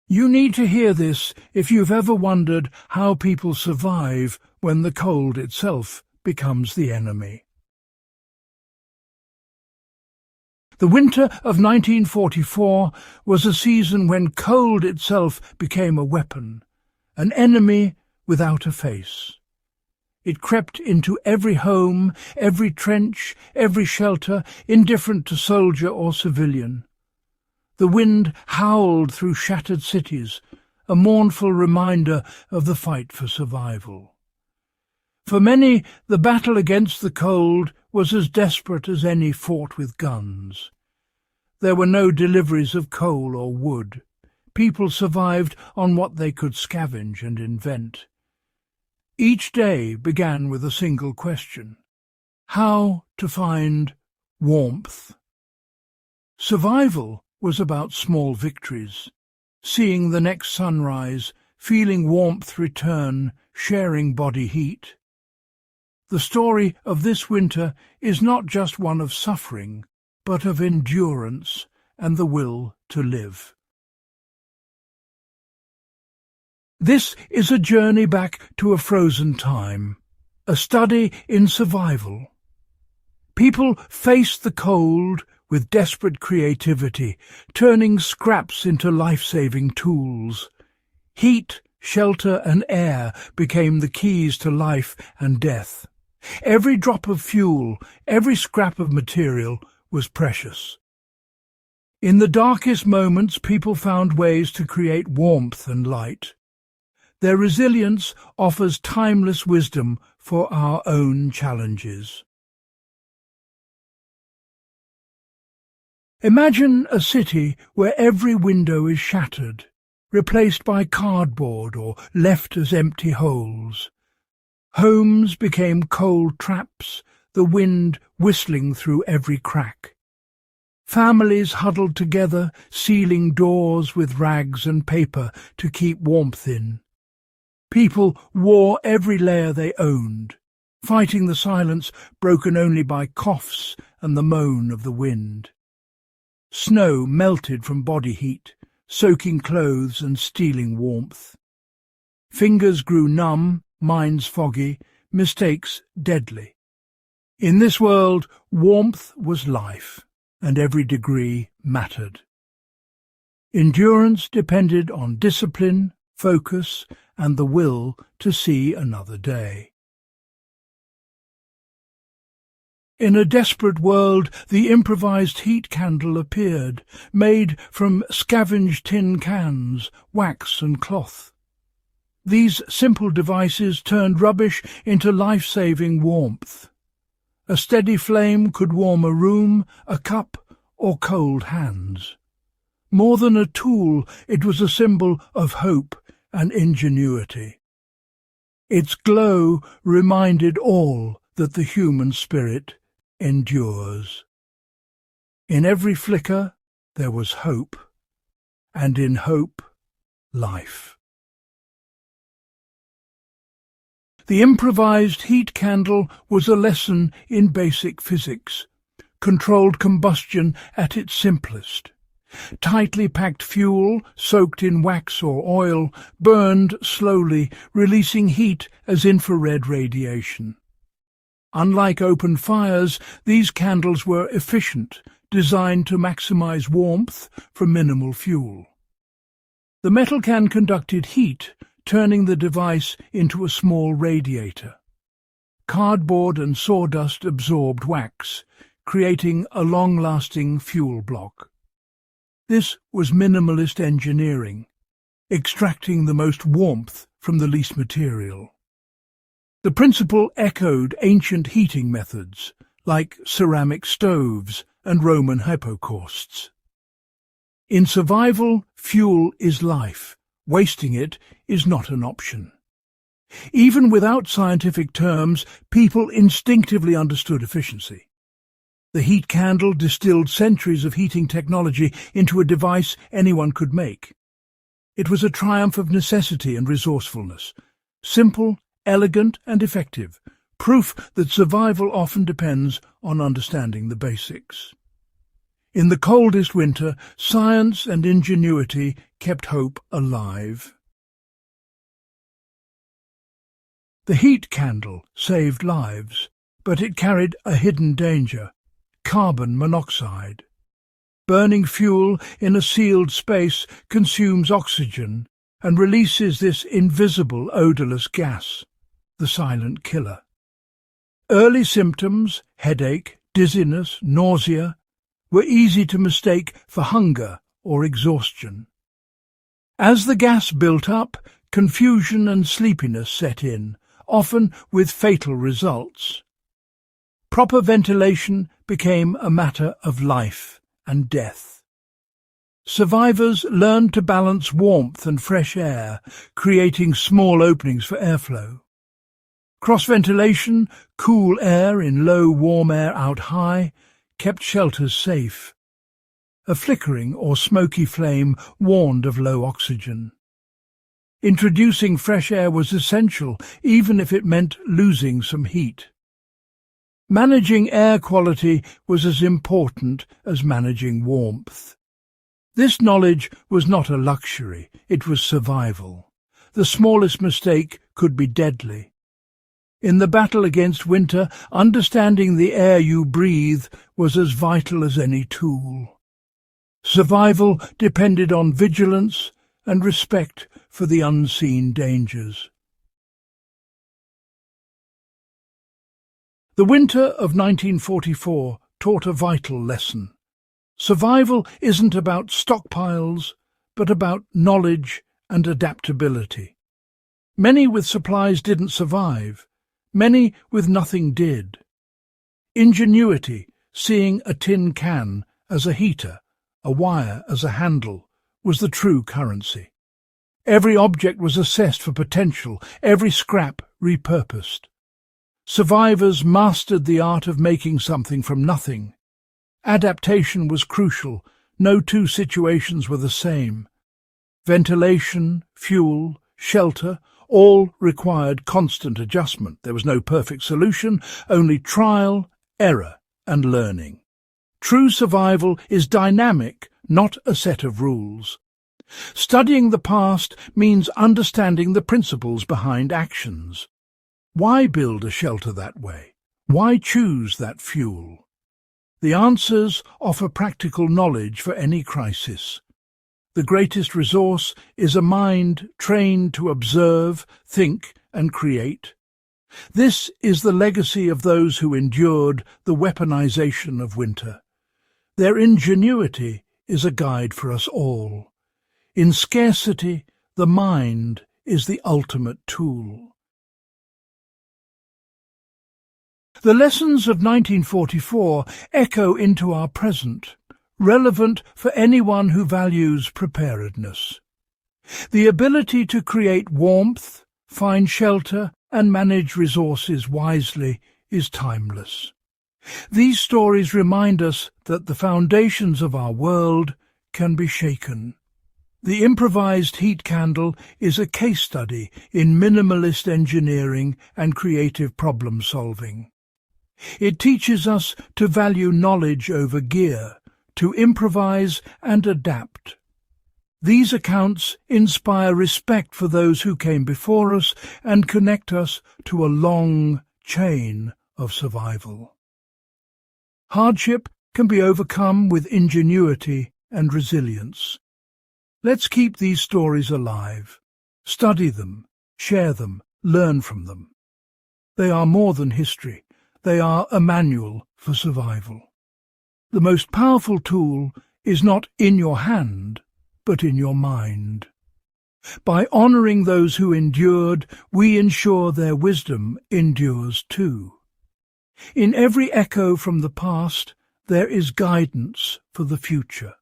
You need to hear this if you've ever wondered how people survive when the cold itself becomes the enemy. The winter of 1944 was a season when cold itself became a weapon, an enemy without a face. It crept into every home, every trench, every shelter, indifferent to soldier or civilian. The wind howled through shattered cities, a mournful reminder of the fight for survival. For many, the battle against the cold was as desperate as any fought with guns. There were no deliveries of coal or wood. People survived on what they could scavenge and invent. Each day began with a single question: how to find warmth. Survival was about small victories, seeing the next sunrise, feeling warmth return, sharing body heat. The story of this winter is not just one of suffering, but of endurance and the will to live. This is a journey back to a frozen time, a study in survival. People faced the cold with desperate creativity, turning scraps into life-saving tools. Heat, shelter and air became the keys to life and death. Every drop of fuel, every scrap of material was precious. In the darkest moments, people found ways to create warmth and light. Their resilience offers timeless wisdom for our own challenges. Imagine a city where every window is shattered, replaced by cardboard or left as empty holes. Homes became cold traps, the wind whistling through every crack. Families huddled together, sealing doors with rags and paper to keep warmth in. People wore every layer they owned, fighting the silence broken only by coughs and the moan of the wind. Snow melted from body heat, soaking clothes and stealing warmth. Fingers grew numb, minds foggy, mistakes deadly. In this world, warmth was life, and every degree mattered. Endurance depended on discipline, focus, and the will to see another day. In a desperate world, the improvised heat candle appeared, made from scavenged tin cans, wax and cloth. These simple devices turned rubbish into life-saving warmth. A steady flame could warm a room, a cup, or cold hands. More than a tool, it was a symbol of hope and ingenuity. Its glow reminded all that the human spirit endures. In every flicker there was hope, and in hope, life. The improvised heat candle was a lesson in basic physics, controlled combustion at its simplest. Tightly packed fuel, soaked in wax or oil, burned slowly, releasing heat as infrared radiation. Unlike open fires, these candles were efficient, designed to maximize warmth from minimal fuel. The metal can conducted heat, turning the device into a small radiator. Cardboard and sawdust absorbed wax, creating a long-lasting fuel block. This was minimalist engineering, extracting the most warmth from the least material. The principle echoed ancient heating methods, like ceramic stoves and Roman hypocausts. In survival, fuel is life. Wasting it is not an option. Even without scientific terms, people instinctively understood efficiency. The heat candle distilled centuries of heating technology into a device anyone could make. It was a triumph of necessity and resourcefulness, simple, elegant and effective, proof that survival often depends on understanding the basics. In the coldest winter, science and ingenuity kept hope alive. The heat candle saved lives, but it carried a hidden danger: carbon monoxide. Burning fuel in a sealed space consumes oxygen and releases this invisible odourless gas, the silent killer. Early symptoms, headache, dizziness, nausea, were easy to mistake for hunger or exhaustion. As the gas built up, confusion and sleepiness set in, often with fatal results. Proper ventilation became a matter of life and death. Survivors learned to balance warmth and fresh air, creating small openings for airflow. Cross-ventilation, cool air in low, warm air out high, kept shelters safe. A flickering or smoky flame warned of low oxygen. Introducing fresh air was essential, even if it meant losing some heat. Managing air quality was as important as managing warmth. This knowledge was not a luxury, it was survival. The smallest mistake could be deadly. In the battle against winter, understanding the air you breathe was as vital as any tool. Survival depended on vigilance and respect for the unseen dangers. The winter of 1944 taught a vital lesson. Survival isn't about stockpiles, but about knowledge and adaptability. Many with supplies didn't survive. Many with nothing did. Ingenuity, seeing a tin can as a heater, a wire as a handle, was the true currency. Every object was assessed for potential, every scrap repurposed. Survivors mastered the art of making something from nothing. Adaptation was crucial. No two situations were the same. Ventilation, fuel, shelter, all required constant adjustment. There was no perfect solution, only trial, error, and learning. True survival is dynamic, not a set of rules. Studying the past means understanding the principles behind actions. Why build a shelter that way? Why choose that fuel? The answers offer practical knowledge for any crisis. The greatest resource is a mind trained to observe, think, and create. This is the legacy of those who endured the weaponization of winter. Their ingenuity is a guide for us all. In scarcity, the mind is the ultimate tool. The lessons of 1944 echo into our present, relevant for anyone who values preparedness. The ability to create warmth, find shelter, and manage resources wisely is timeless. These stories remind us that the foundations of our world can be shaken. The improvised heat candle is a case study in minimalist engineering and creative problem-solving. It teaches us to value knowledge over gear, to improvise and adapt. These accounts inspire respect for those who came before us and connect us to a long chain of survival. Hardship can be overcome with ingenuity and resilience. Let's keep these stories alive. Study them, share them, learn from them. They are more than history. They are a manual for survival. The most powerful tool is not in your hand, but in your mind. By honouring those who endured, we ensure their wisdom endures too. In every echo from the past, there is guidance for the future.